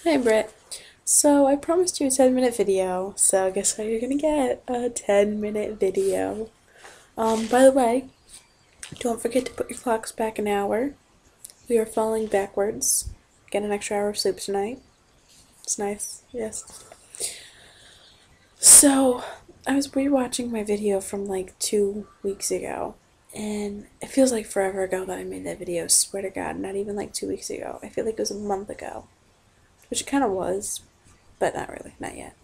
Hi Britt. So I promised you a 10-minute video, so guess what you're gonna get? A 10-minute video. By the way, don't forget to put your clocks back an hour. We are falling backwards. Get an extra hour of sleep tonight. It's nice, yes. So I was rewatching my video from like 2 weeks ago, and it feels like forever ago that I made that video. Swear to God, not even like 2 weeks ago. I feel like it was a month ago, which it kind of was, but not really, not yet.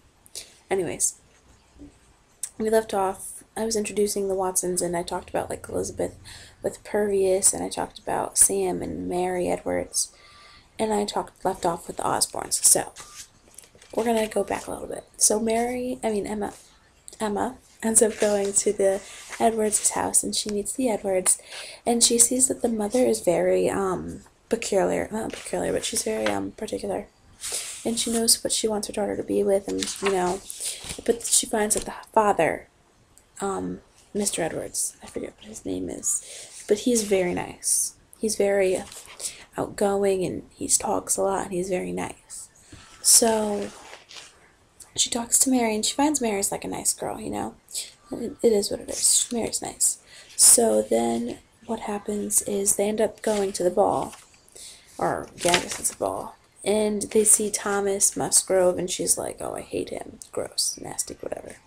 Anyways, we left off. I was introducing the Watsons, and I talked about like Elizabeth with Purvius, and I talked about Sam and Mary Edwards, and I left off with the Osborns. So we're gonna go back a little bit. So Emma ends up going to the Edwards' house, and she meets the Edwards, and she sees that the mother is very peculiar, not peculiar, but she's very particular, and she knows what she wants her daughter to be with, and but she finds that the father, Mr. Edwards, I forget what his name is, but he's very nice. He's very outgoing, and he talks a lot, and he's very nice. So she talks to Mary, and she finds Mary's like a nice girl, It is what it is. Mary's nice. So then what happens is they end up going to the ball, or yeah, I guess it's a ball, and they see Thomas Musgrove, and she's like, oh, I hate him. Gross, nasty, whatever.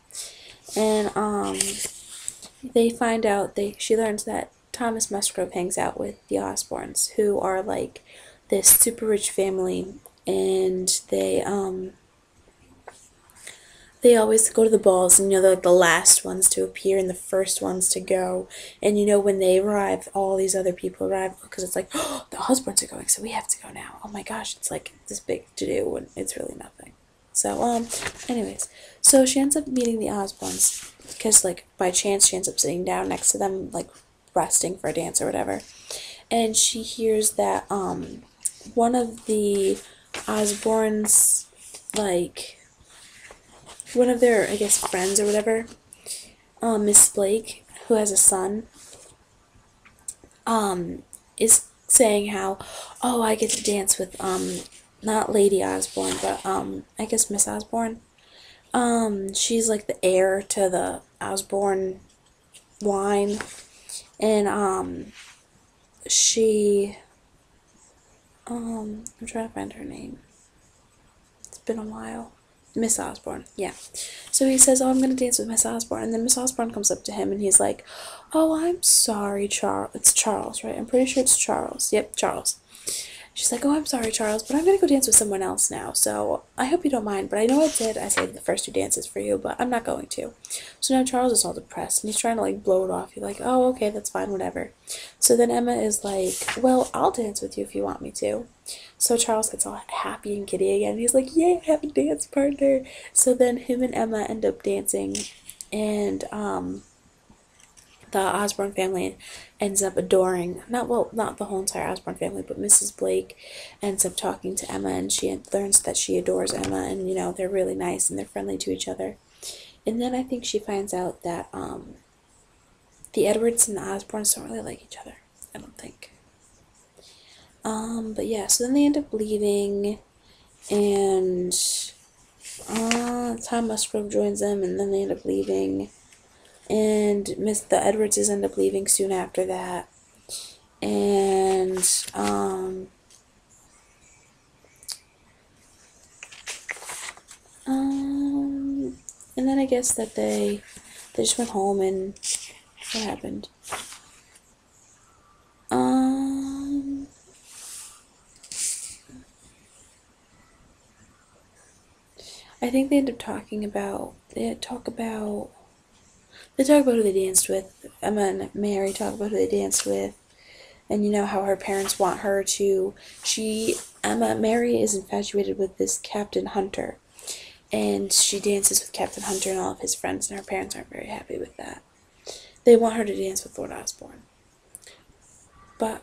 And they find out, she learns that Thomas Musgrove hangs out with the Osborns, who are like this super rich family, and they always go to the balls, and they're like the last ones to appear and the first ones to go. And when they arrive, all these other people arrive, because it's like, oh, the Osborns are going, so we have to go now. Oh my gosh, it's like this big to do, and it's really nothing. So, anyways, so she ends up meeting the Osborns, because, like, by chance, she ends up sitting down next to them, like, resting for a dance or whatever. And she hears that, one of the Osborns, like, one of their, I guess, friends or whatever, Miss Blake, who has a son, is saying how, oh, I get to dance with, not Lady Osborne, but, I guess Miss Osborne. She's like the heir to the Osborne line, and, I'm trying to find her name. It's been a while. Miss Osborne, yeah. So he says, oh, I'm going to dance with Miss Osborne. And then Miss Osborne comes up to him, and he's like, oh, I'm sorry, Charles. It's Charles, right? I'm pretty sure it's Charles. Yep, Charles. She's like, oh, I'm sorry, Charles, but I'm going to go dance with someone else now, so I hope you don't mind. But I know I saved the first two dances for you, but I'm not going to. So now Charles is all depressed, and he's trying to, like, blow it off. He's like, oh, okay, that's fine, whatever. So then Emma is like, well, I'll dance with you if you want me to. So Charles gets all happy and giddy again. He's like, yay, I have a dance partner. So then him and Emma end up dancing, and, the Osborne family ends up adoring, not the whole entire Osborne family, but Mrs. Blake ends up talking to Emma, and she learns that she adores Emma, and they're really nice and they're friendly to each other. And then I think she finds out that the Edwards and the Osbornes don't really like each other, I don't think. But yeah, so then they end up leaving, and Tom Musgrove joins them, and then they end up leaving. And the Edwardses end up leaving soon after that. And, and then I guess that they just went home, and what happened? I think they end up talk about who they danced with. Emma and Mary talk about who they danced with, and how her parents want her to. Mary is infatuated with this Captain Hunter, and she dances with Captain Hunter and all of his friends, and her parents aren't very happy with that. They want her to dance with Lord Osborne. But,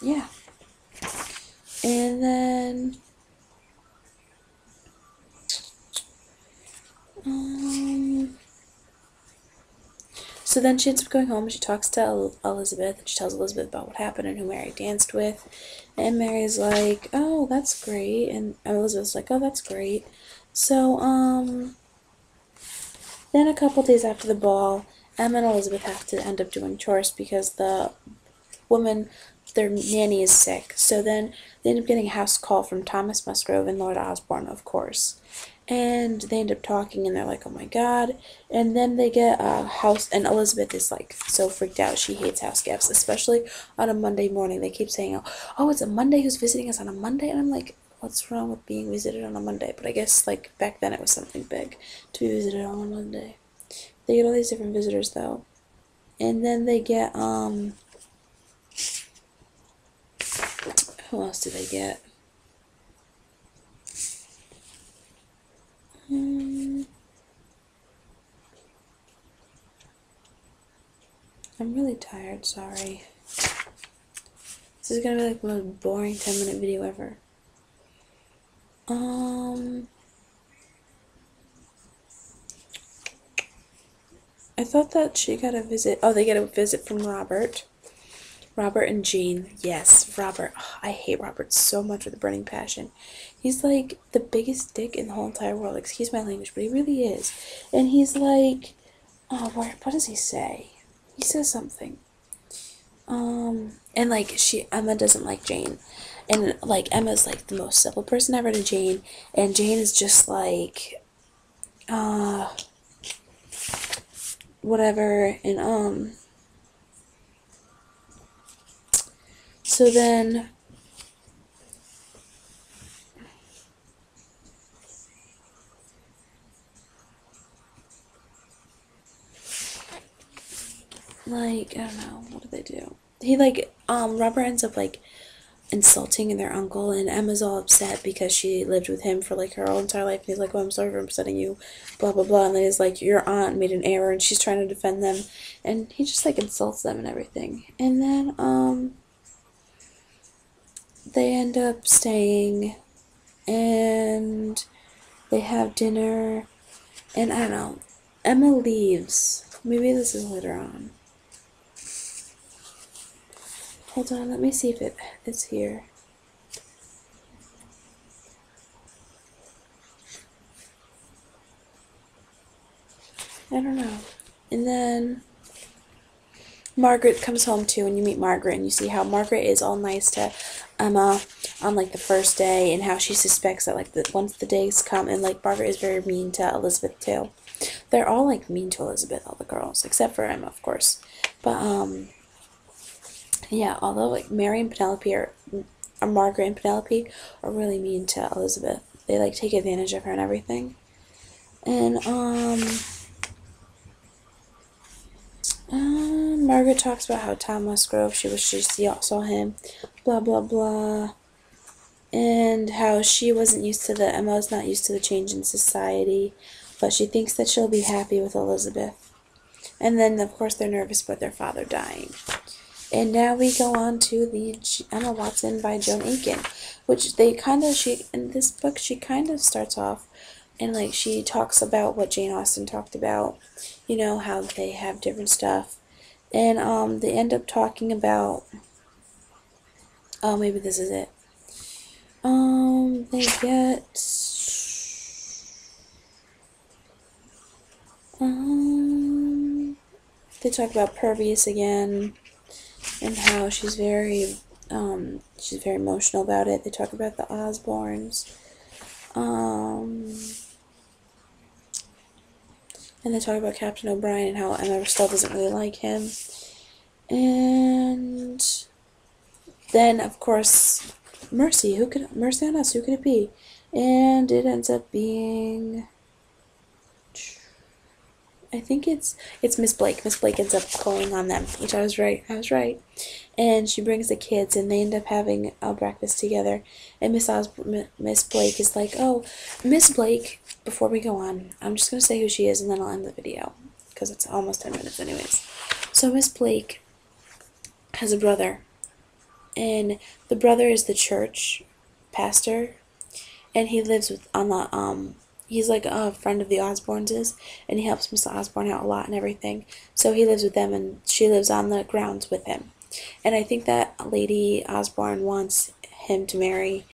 yeah. And then, So then she ends up going home and she talks to Elizabeth, and she tells Elizabeth about what happened and who Mary danced with. And Mary's like, oh, that's great. And Elizabeth's like, oh, that's great. So, then a couple days after the ball, Emma and Elizabeth have to end up doing chores because the woman, their nanny, is sick. So then they end up getting a house call from Thomas Musgrove and Lord Osborne, of course. And they end up talking and they're like, oh my god. And then they get a house, and Elizabeth is like so freaked out. She hates house guests, especially on a Monday morning. They keep saying, oh, it's a Monday, who's visiting us on a Monday? And I'm like, what's wrong with being visited on a Monday? But I guess like back then it was something big to be visited on a Monday. They get all these different visitors though. And then they get who else do they get? I'm really tired, sorry. This is gonna be like the most boring 10-minute video ever. I thought that she got a visit. Oh, they get a visit from Robert. Robert and Jean. Yes, Robert. Oh, I hate Robert so much with a burning passion. He's like the biggest dick in the whole entire world. Excuse my language, but he really is. And he's like, oh, what does he say? He says something. And like Emma doesn't like Jane. And like Emma's like the most civil person ever to Jane. And Jane is just like, whatever. And so then like, I don't know, what do they do? He like Robert ends up like insulting their uncle, and Emma's all upset because she lived with him for like her whole entire life, and he's like, oh, I'm sorry for upsetting you, blah blah blah. And then he's like, your aunt made an error, and she's trying to defend them, and he just like insults them and everything. And then they end up staying and they have dinner, and I don't know, Emma leaves. Maybe this is later on. Hold on, let me see if it's here. I don't know. And then Margaret comes home too, and you meet Margaret, and you see how Margaret is all nice to Emma on like the first day, and how she suspects that like once the days come, and like Margaret is very mean to Elizabeth too. They're all like mean to Elizabeth, all the girls, except for Emma, of course. But yeah, although like Mary and Penelope or Margaret and Penelope are really mean to Elizabeth. They like take advantage of her and everything. And Margaret talks about how Tom Musgrove, she wished she saw him, blah blah blah, and how she wasn't used to Emma's not used to the change in society, but she thinks that she'll be happy with Elizabeth. And then of course they're nervous about their father dying. And now we go on to the Emma Watson by Joan Aiken, which in this book she kind of starts off and like she talks about what Jane Austen talked about, you know, how they have different stuff. And they end up talking about, oh, maybe this is it. They get they talk about Pervious again, and how she's very emotional about it. They talk about the Osbornes, and they talk about Captain O'Brien and how Emma still doesn't really like him. And then of course Mercy on Us, who could it be? And it ends up being, I think it's Miss Blake. Miss Blake ends up calling on them, which I was right. And she brings the kids, and they end up having a breakfast together. And Miss Blake is like, oh, Miss Blake, before we go on, I'm just going to say who she is, and then I'll end the video, because it's almost 10 minutes anyways. So Miss Blake has a brother, and the brother is the church pastor, and he lives on the he's like a friend of the Osbornes, and he helps Mr. Osborne out a lot and everything. So he lives with them, and she lives on the grounds with him. And I think that Lady Osborne wants him to marry